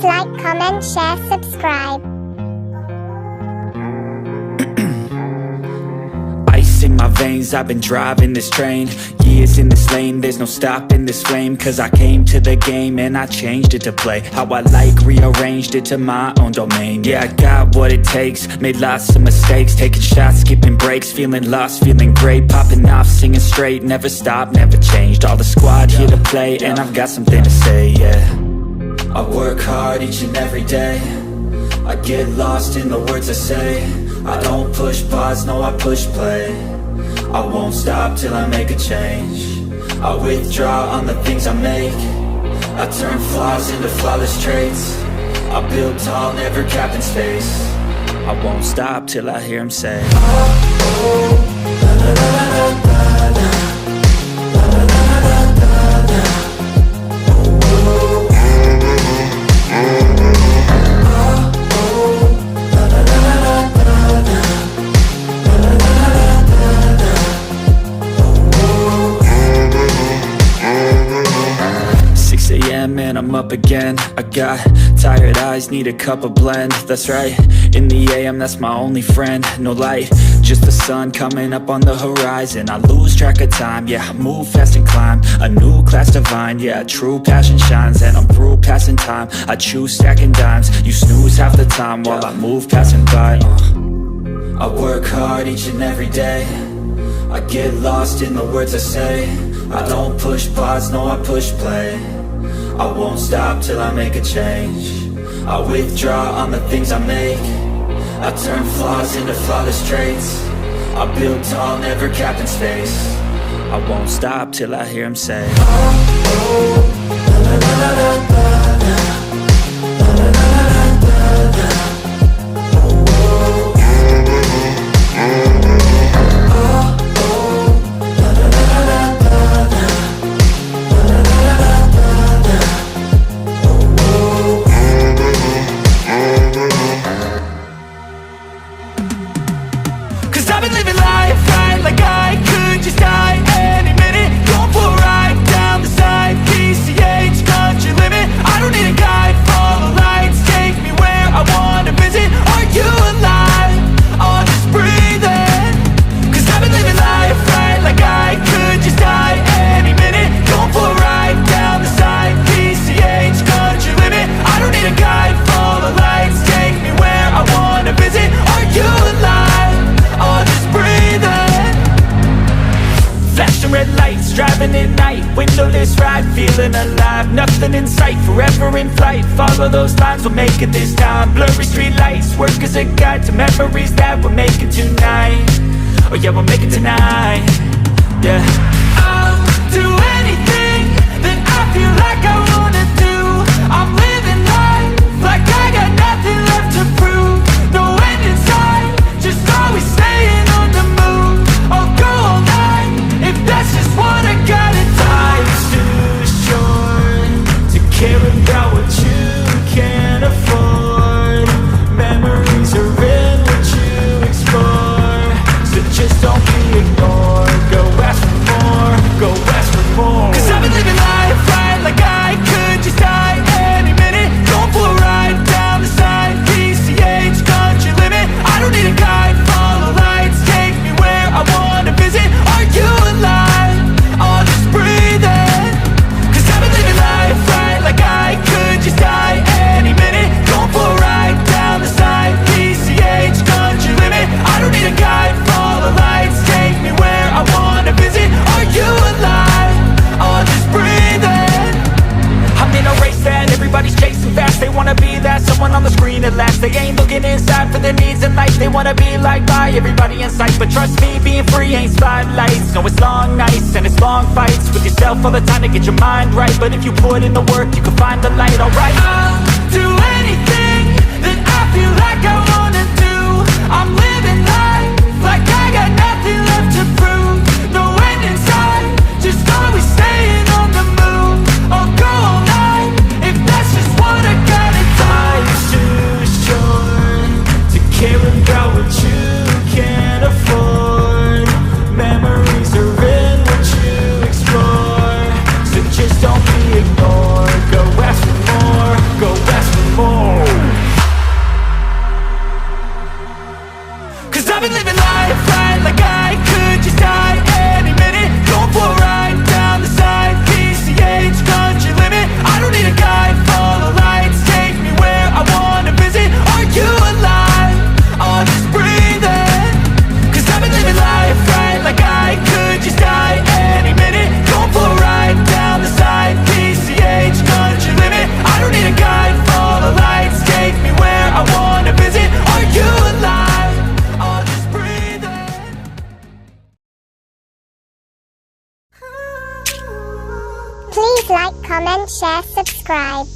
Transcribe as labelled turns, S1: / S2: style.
S1: like, comment, share, subscribe.
S2: Ice in my veins, I've been driving this train. Years in this lane, there's no stopping this flame. Cause I came to the game and I changed it to play how I like, rearranged it to my own domain. Yeah, I got what it takes, made lots of mistakes, taking shots, skipping breaks, feeling lost, feeling great, popping off, singing straight, never stopped, never changed. All the squad here to play, and I've got something to say, yeah. I work hard each and every day, I get lost in the words I say. I don't push pause, no I push play. I won't stop till I make a change. I withdraw on the things I make. I turn flaws into flawless traits. I build tall, never capped in space. I won't stop till I hear him say, oh, oh, la, la, la, la, la, la. And I'm up again. I got tired eyes, need a cup of blend. That's right, in the AM, that's my only friend. No light, just the sun coming up on the horizon. I lose track of time, yeah, I move fast and climb a new class divine, yeah, true passion shines. And I'm through passing time, I choose stacking dimes. You snooze half the time while I move passing by. I work hard each and every day, I get lost in the words I say. I don't push pause, no I push play. I won't stop till I make a change. I withdraw on the things I make. I turn flaws into flawless traits. I build tall, never capped in space. I won't stop till I hear him say, oh, oh, la, la, la, la, la, la. Driving at night, windowless ride, feeling alive. Nothing in sight, forever in flight. Follow those lines, we'll make it this time. Blurry street lights, work as a guide to memories that we're making tonight. Oh yeah, we'll make it tonight. Yeah, I'll do anything that I feel like I wanna do. I'm living life like I got nothing left to prove. No end in sight, just always staying on the move. I'll go all night if that's just what I gotta do. Life's too short to care about what you can't afford. Memories are in what you explore, so just don't be ignored. Go ask for more, go ask for more. Cause I've been living life right like I could just die any minute. Going for a ride down the side, PCH, country limit. I don't need a guide, follow lights, take me where I wanna visit. Are you alive? Or just breathing? Cause I've been living life right like I could just die any minute. Going for a ride down the side, PCH, country limit. I don't need a guide, follow lights, take me where I wanna visit. Are you alive? Or just breathing? I'm in a race that everybody's chasing fast. They wanna be that someone on the screen at last. They ain't looking inside for their needs in life. They wanna be liked by everybody in sight. But trust me, being free ain't spotlights. No, it's long nights and it's long fights with yourself all the time to get your mind right. But if you put in the work, you can find the light, alright. I'll do anything that I feel like I wanna do. I'm living life like I got nothing left to prove. No end in sight, just always staying on the move. I'll go all night if that's just what I gotta do. Life's too short to care about what you can't afford. Memories are in what you explore, so just don't be ignored. Go ask for more, go ask for more.
S1: Please like, comment, share, subscribe.